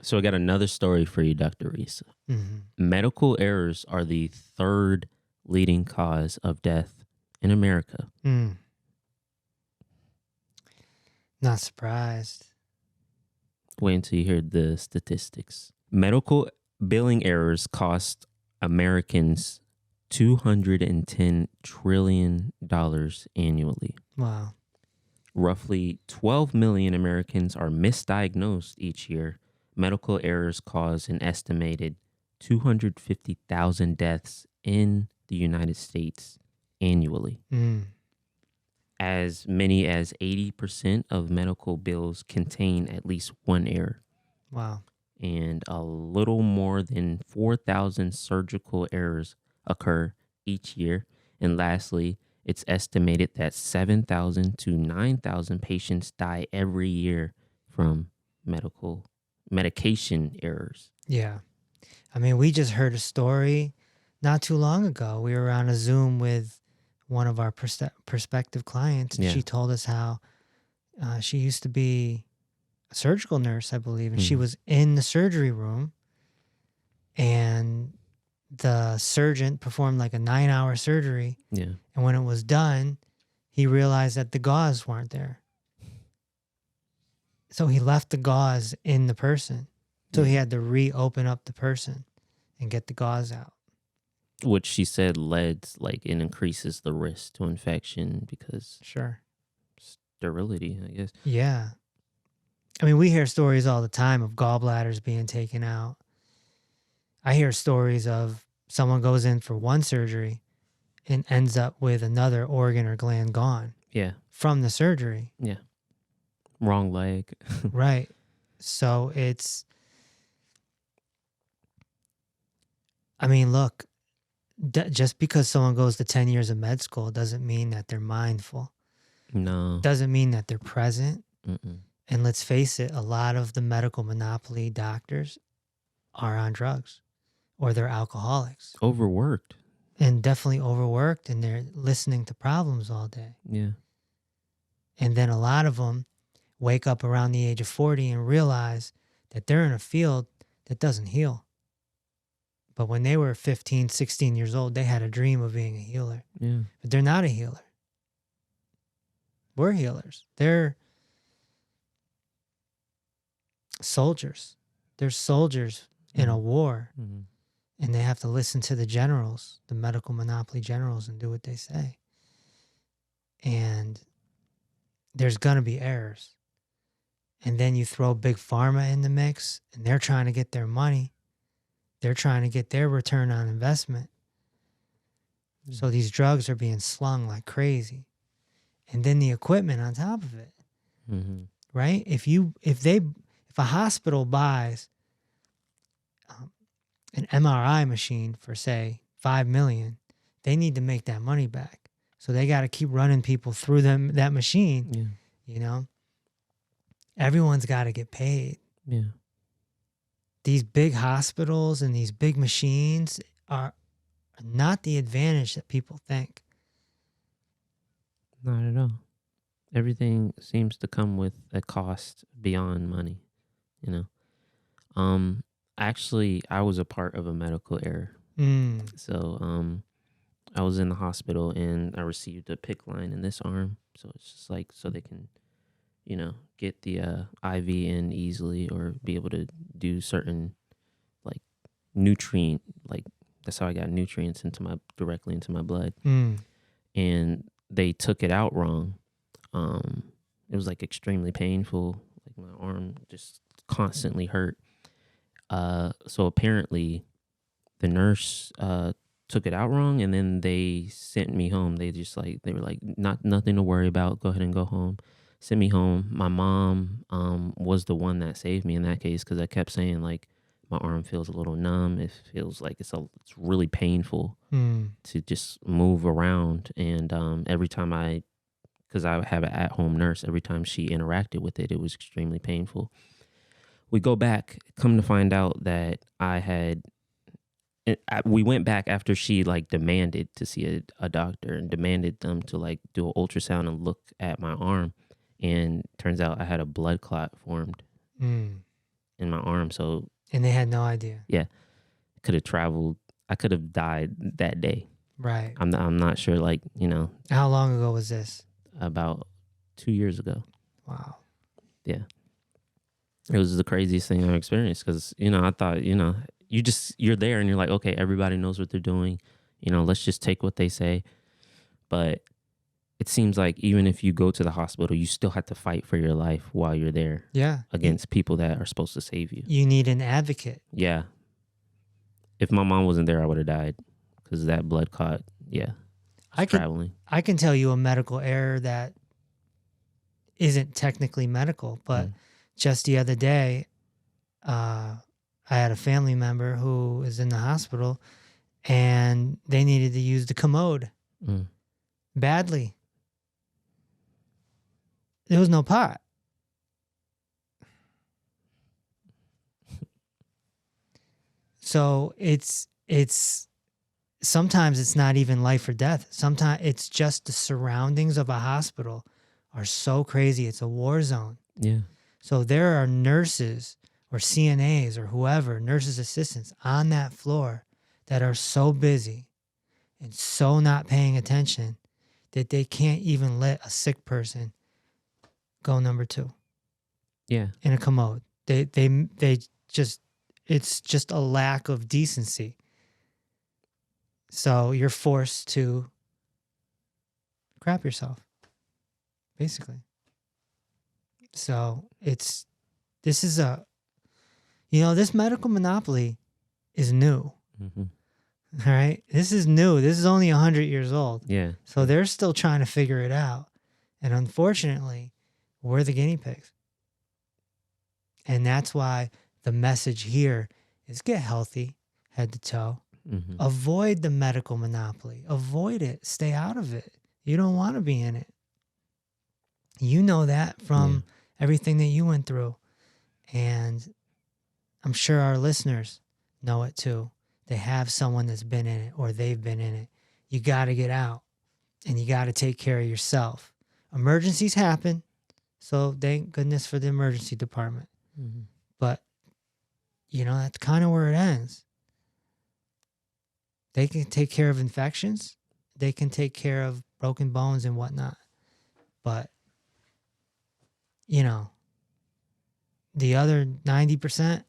So I got another story for you, Dr. Reese. Mm-hmm. Medical errors are the third leading cause of death in America. Not surprised. Wait until you hear the statistics. Medical billing errors cost Americans $210 trillion annually. Wow. Roughly 12 million Americans are misdiagnosed each year. Medical errors cause an estimated 250,000 deaths in the United States annually. As many as 80% of medical bills contain at least one error. Wow. And a little more than 4,000 surgical errors occur each year. And lastly, it's estimated that 7,000 to 9,000 patients die every year from medication errors. Yeah. I mean, we just heard a story not too long ago. We were on a Zoom with one of our prospective clients, and she told us how she used to be a surgical nurse, I believe, and she was in the surgery room, and the surgeon performed like a 9-hour surgery. Yeah. And when it was done, he realized that the gauze weren't there. So he left the gauze in the person. So he had to reopen up the person and get the gauze out. Which she said led, like, it increases the risk to infection because sterility, I guess. Yeah. I mean, we hear stories all the time of gallbladders being taken out. I hear stories of someone goes in for one surgery and ends up with another organ or gland gone. Yeah. From the surgery. Yeah. Wrong leg. Right. So it's, I mean, look, just because someone goes to 10 years of med school doesn't mean that they're mindful. No. Doesn't mean that they're present. Mm-mm. And let's face it, a lot of the medical monopoly doctors are on drugs or they're alcoholics. Overworked. And definitely overworked, and they're listening to problems all day. Yeah. And then a lot of them wake up around the age of 40 and realize that they're in a field that doesn't heal. But when they were 15, 16 years old, they had a dream of being a healer. Yeah. But they're not a healer. We're healers. They're soldiers. They're soldiers in a war. Mm-hmm. And they have to listen to the generals, the medical monopoly generals, and do what they say. And there's going to be errors. And then you throw big pharma in the mix, and they're trying to get their money. They're trying to get their return on investment. So these drugs are being slung like crazy. And then the equipment on top of it. Mm-hmm. Right? If a hospital buys an MRI machine for, say, $5 million, they need to make that money back. So they got to keep running people through that machine. Yeah. You know, everyone's got to get paid. Yeah. These big hospitals and these big machines are not the advantage that people think. Not at all. Everything seems to come with a cost beyond money, you know. Actually, I was a part of a medical error. So I was in the hospital and I received a PICC line in this arm. So it's just like so they can, you know, get the IV in easily or be able to do certain like nutrient, like that's how I got nutrients directly into my blood. And they took it out wrong. It was like extremely painful. Like my arm just constantly hurt. So apparently the nurse took it out wrong, and then they sent me home. They were like, nothing to worry about. Go ahead and go home. Sent me home. My mom was the one that saved me in that case because I kept saying like my arm feels a little numb. It feels like it's really painful to just move around. And every time because I have an at-home nurse, every time she interacted with it, it was extremely painful. We go back, come to find out that we went back after she like demanded to see a doctor and demanded them to like do an ultrasound and look at my arm. And turns out I had a blood clot formed. in my arm. So And they had no idea. yeah, could have traveled. I could have died that day. Right. I'm not sure. Like, How long ago was this? about 2 years ago. Wow. Yeah, it was the craziest thing I've experienced because I thought you're there and you're like, okay, everybody knows what they're doing. Let's just take what they say. But it seems like even if you go to the hospital, you still have to fight for your life while you're there. Yeah. Against people that are supposed to save you. You need an advocate. Yeah. If my mom wasn't there, I would have died because that blood clot. Yeah. Traveling. I can tell you a medical error that isn't technically medical, but just the other day, I had a family member who is in the hospital and they needed to use the commode badly. There was no pot. So it's sometimes it's not even life or death. Sometimes it's just the surroundings of a hospital are so crazy. It's a war zone. Yeah. So there are nurses or CNAs or whoever, nurses assistants on that floor that are so busy and so not paying attention that they can't even let a sick person go number 2. Yeah. In a commode. They just, it's just a lack of decency. So you're forced to crap yourself, basically. So this medical monopoly is new. Mm-hmm. All right. This is new. This is only 100 years old. Yeah. So they're still trying to figure it out. And unfortunately, we're the guinea pigs. And that's why the message here is get healthy, head to toe. Mm-hmm. Avoid the medical monopoly. Avoid it. Stay out of it. You don't want to be in it. You know that from everything that you went through. And I'm sure our listeners know it too. They have someone that's been in it or they've been in it. You got to get out and you got to take care of yourself. Emergencies happen. So thank goodness for the emergency department. Mm-hmm. But, that's kind of where it ends. They can take care of infections. They can take care of broken bones and whatnot. But, the other 90%,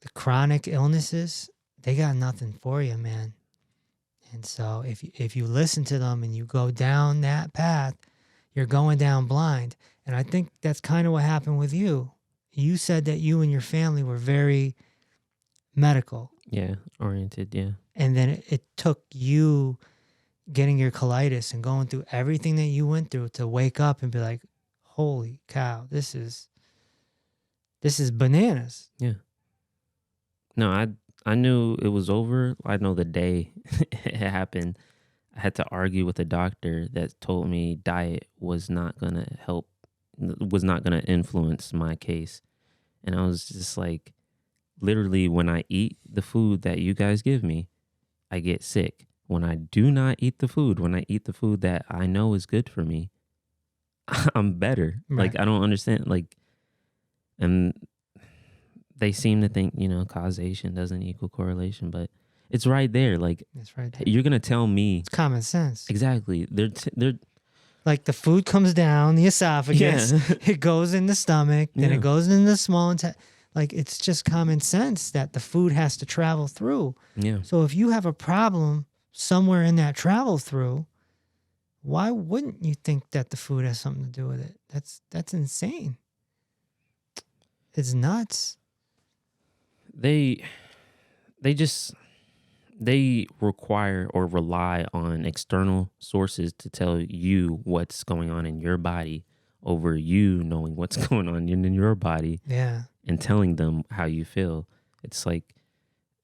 the chronic illnesses, they got nothing for you, man. And so if you listen to them and you go down that path, you're going down blind. And I think that's kind of what happened with you. You said that you and your family were very medical. Yeah, oriented, yeah. And then it took you getting your colitis and going through everything that you went through to wake up and be like, holy cow, this is bananas. Yeah. No, I knew it was over. I know the day it happened, I had to argue with a doctor that told me diet was not going to help, was not going to influence my case. And I was just like, literally, when I eat the food that you guys give me, I get sick. When I do not eat the food, when I eat the food that I know is good for me, I'm better. Right. Like, I don't understand. Like, and they seem to think, causation doesn't equal correlation, but it's right there. Like, it's right there. You're going to tell me. It's common sense. Exactly. They're like the food comes down the esophagus, it goes in the stomach, then it goes in the small intestine. Like, it's just common sense that the food has to travel through. Yeah. So if you have a problem somewhere in that travel through, why wouldn't you think that the food has something to do with it? That's insane. It's nuts. They require or rely on external sources to tell you what's going on in your body over you knowing what's going on in your body. Yeah. And telling them how you feel. It's like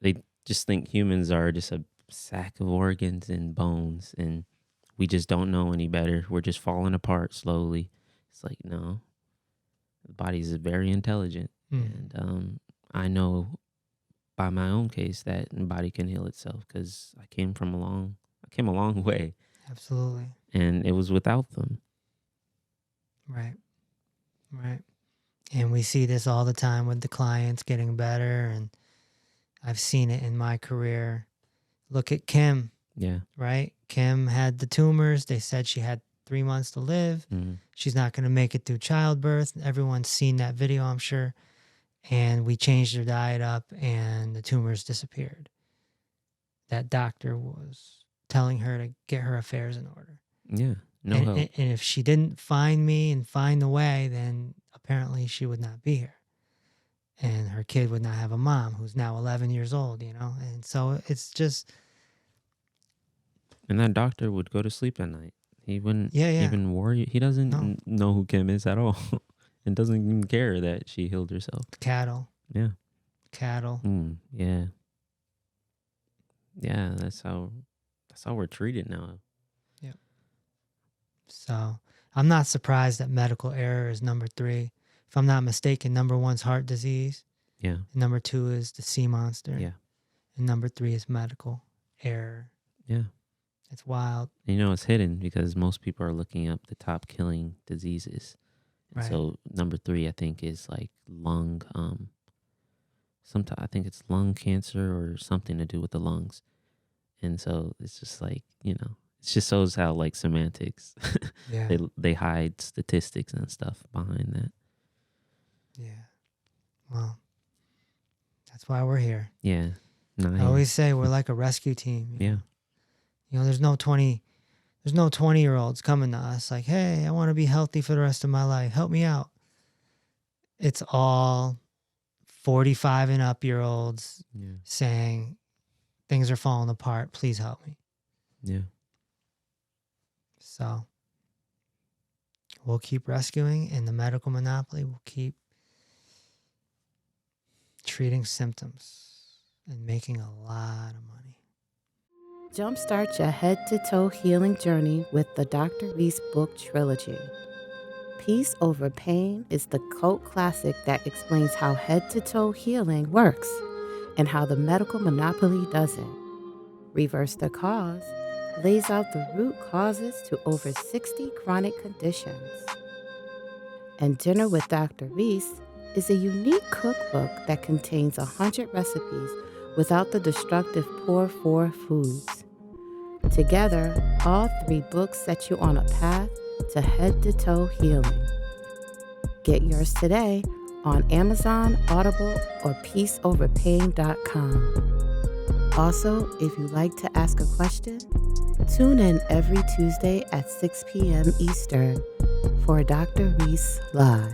they just think humans are just a sack of organs and bones and we just don't know any better. We're just falling apart slowly. It's like, no, the body is very intelligent. And I know by my own case that the body can heal itself because I came a long way. Absolutely. And it was without them. Right. And we see this all the time with the clients getting better, and I've seen it in my career. Look at Kim, Yeah. right? Kim had the tumors. They said she had 3 months to live. Mm-hmm. She's not going to make it through childbirth. Everyone's seen that video, I'm sure. And we changed her diet up, and the tumors disappeared. That doctor was telling her to get her affairs in order. Yeah. No and, help. and if she didn't find me and find the way, then apparently she would not be here. And her kid would not have a mom who's now 11 years old, you know? And so it's just... And that doctor would go to sleep at night. He wouldn't Yeah. even worry. He doesn't No. know who Kim is at all. And doesn't even care that she healed herself. Cattle. Yeah. Cattle. Yeah. Yeah, that's how we're treated now. Yep. So I'm not surprised that medical error is number 3. If I'm not mistaken, number 1's heart disease. Yeah. Number 2 is the sea monster. Yeah. And number 3 is medical error. Yeah. It's wild. And you know, it's hidden because most people are looking up the top killing diseases. And Right. so number 3, I think, is like lung. Sometimes I think it's lung cancer or something to do with the lungs. And so it's just like, you know, it just shows how like semantics. Yeah. they hide statistics and stuff behind that. Yeah. Well, that's why we're here. Yeah. I always say we're like a rescue team. Yeah. You know, there's no 20-year-olds coming to us like, hey, I want to be healthy for the rest of my life. Help me out. It's all 45 and up year olds saying things are falling apart. Please help me. Yeah. So we'll keep rescuing, and the medical monopoly will keep treating symptoms and making a lot of money. Jumpstart your head-to-toe healing journey with the Dr. Reese book trilogy. Peace Over Pain is the cult classic that explains how head-to-toe healing works and how the medical monopoly doesn't. Reverse the Cause lays out the root causes to over 60 chronic conditions. And Dinner with Dr. Reese is a unique cookbook that contains 100 recipes without the destructive poor 4 foods. Together, all 3 books set you on a path to head-to-toe healing. Get yours today on Amazon, Audible, or peaceoverpain.com. Also, if you'd like to ask a question, tune in every Tuesday at 6 p.m. Eastern for Dr. Reese Live.